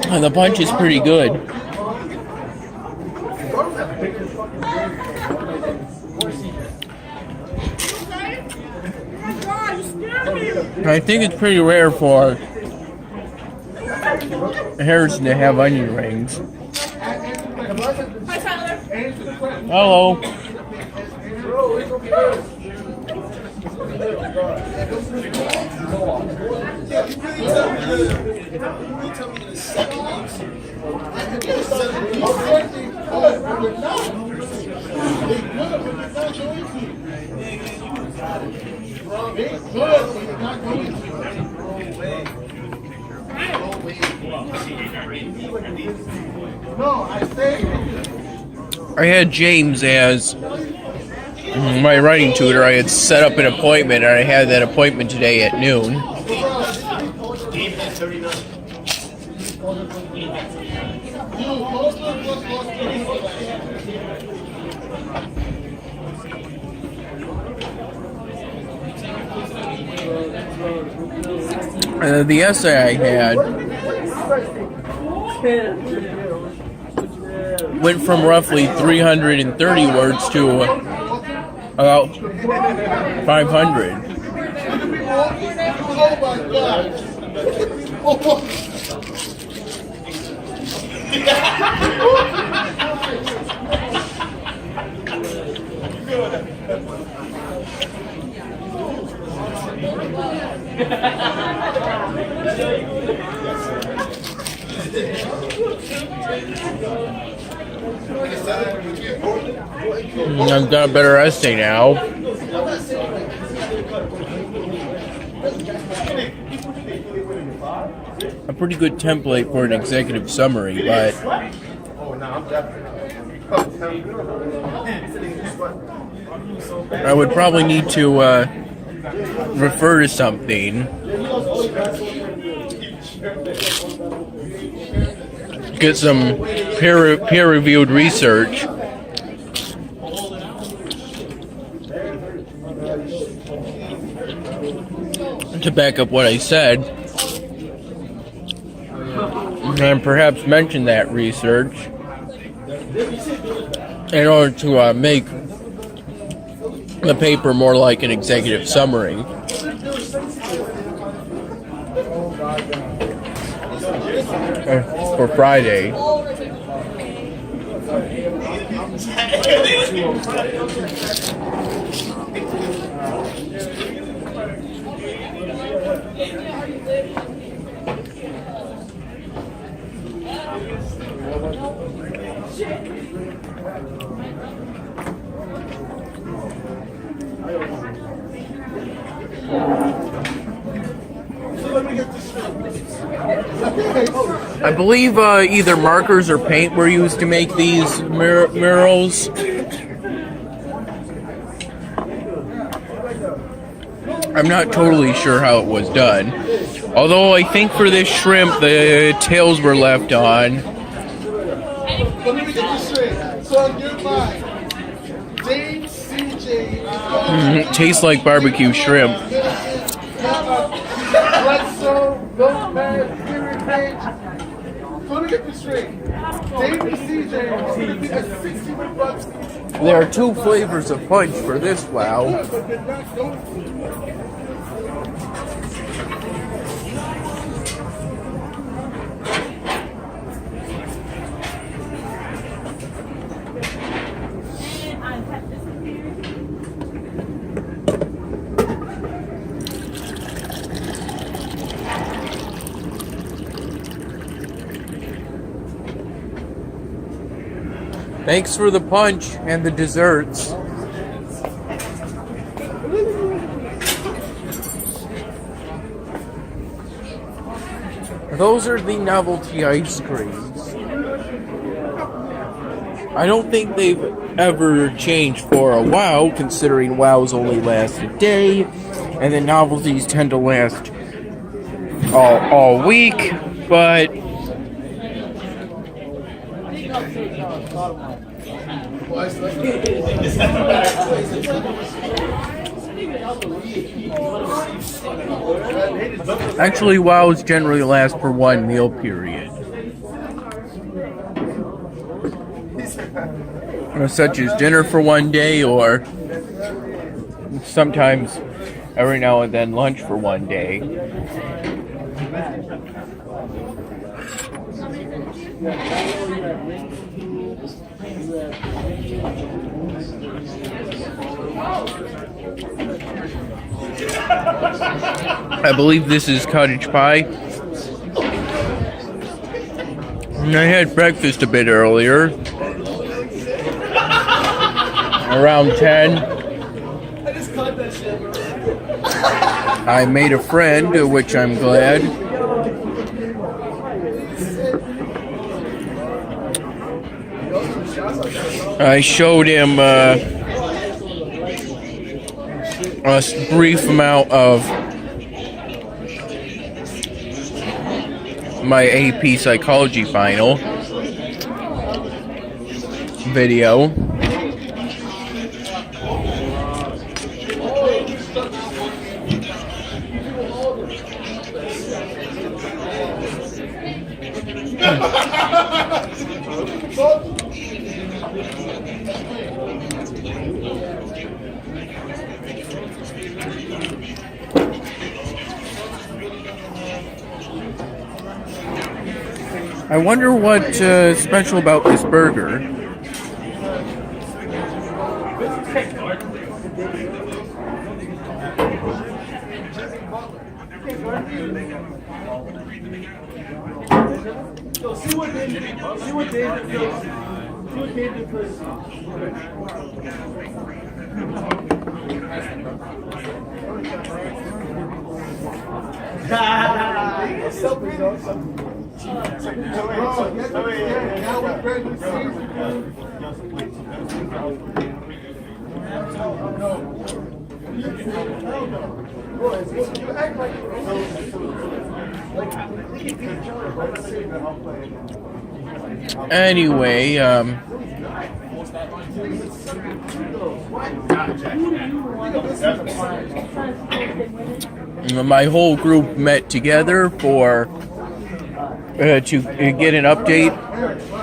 And the punch is pretty good. I think it's pretty rare for Harrison to have onion rings. Hi, Tyler. Hello. I had James as my writing tutor. I had set up an appointment, and I had that appointment today at noon. The essay I had went from roughly 330 words to about 500. I've got a better essay now. A pretty good template for an executive summary, but I would probably need to refer to something. Get some peer-reviewed research. To back up what I said, and perhaps mention that research in order to make the paper more like an executive summary. For Friday. I believe either markers or paint were used to make these murals. I'm not totally sure how it was done. Although I think for this shrimp, the tails were left on. Let me get this straight. So on your mind, James CJ. Tastes like barbecue shrimp. Let me get this straight. David CJ is going to be a $61. There are two flavors of punch for this wow. Thanks for the punch and the desserts. Those are the novelty ice creams. I don't think they've ever changed for a WoW, considering WoWs only last a day, and the novelties tend to last all week, but Actually, wows generally last for one meal period, such as dinner for one day, or sometimes every now and then lunch for one day. I believe this is cottage pie. And I had breakfast a bit earlier, around 10. I made a friend, which I'm glad. I showed him a brief amount of my AP Psychology final video. I wonder what's special about this burger. Anyway, my whole group met together for to get an update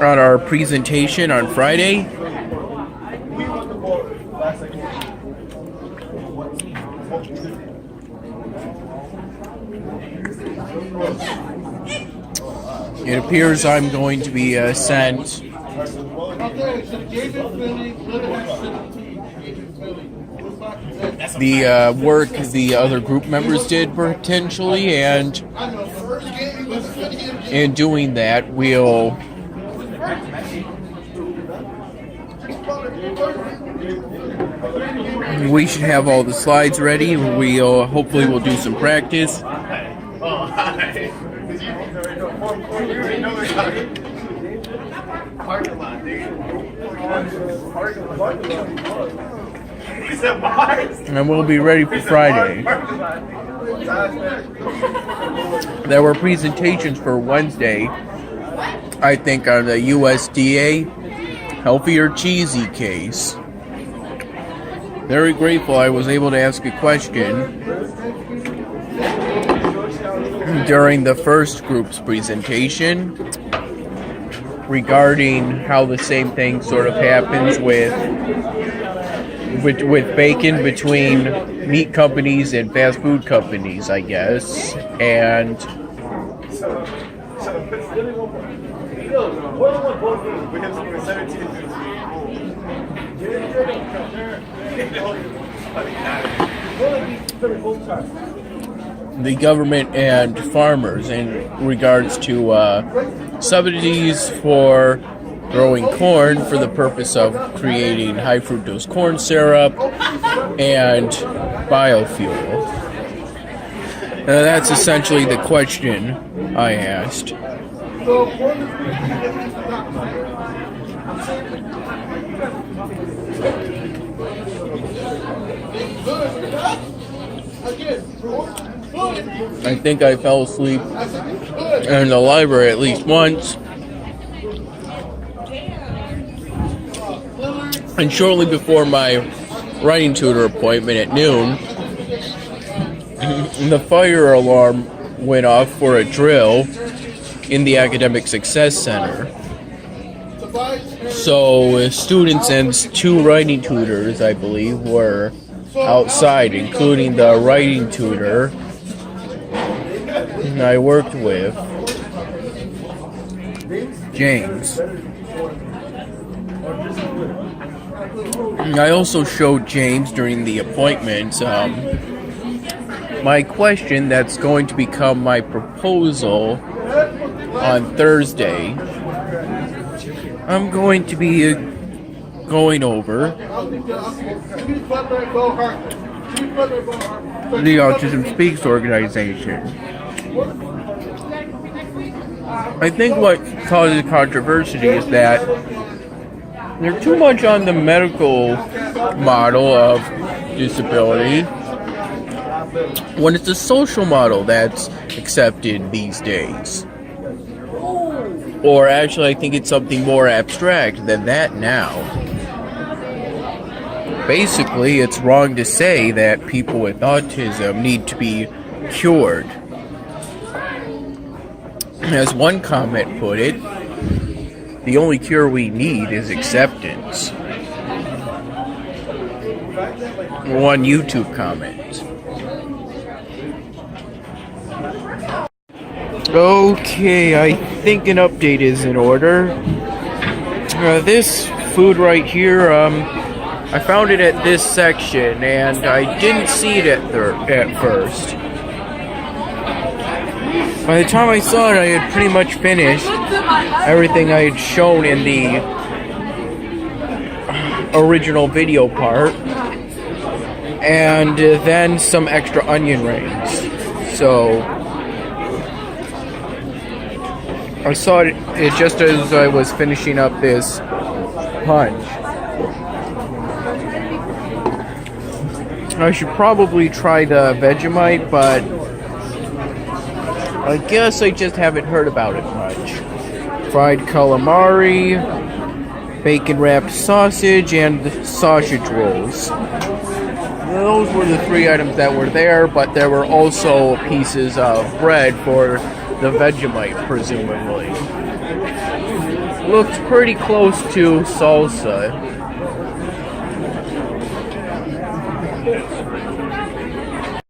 on our presentation on Friday. It appears I'm going to be sent the work the other group members did potentially, and in doing that, we should have all the slides ready. Hopefully we'll do some practice. And we'll be ready for Friday. There were presentations for Wednesday, I think, on the USDA Healthier Cheesy case. Very grateful I was able to ask a question during the first group's presentation regarding how the same thing sort of happens with bacon between meat companies and fast food companies, I guess. And the government and farmers in regards to subsidies for growing corn for the purpose of creating high fructose corn syrup and biofuel. That's essentially the question I asked. I think I fell asleep in the library at least once. And shortly before my writing tutor appointment at noon, the fire alarm went off for a drill in the Academic Success Center. So students and 2 writing tutors, I believe, were outside, including the writing tutor I worked with, James. I also showed James during the appointment my question that's going to become my proposal on Thursday. I'm going to be going over the Autism Speaks organization. I think what causes controversy is that they're too much on the medical model of disability when it's a social model that's accepted these days. Or actually, I think it's something more abstract than that now. Basically, it's wrong to say that people with autism need to be cured. As one comment put it, the only cure we need is acceptance. One YouTube comment. Okay, I think an update is in order. This food right here, I found it at this section, and I didn't see it at first. By the time I saw it, I had pretty much finished everything I had shown in the original video part, and then some extra onion rings. So I saw it just as I was finishing up this punch. I should probably try the Vegemite, but I guess I just haven't heard about it much. Fried calamari, bacon wrapped sausage, and sausage rolls. Those were the 3 items that were there, but there were also pieces of bread for the Vegemite, presumably. Looks pretty close to salsa.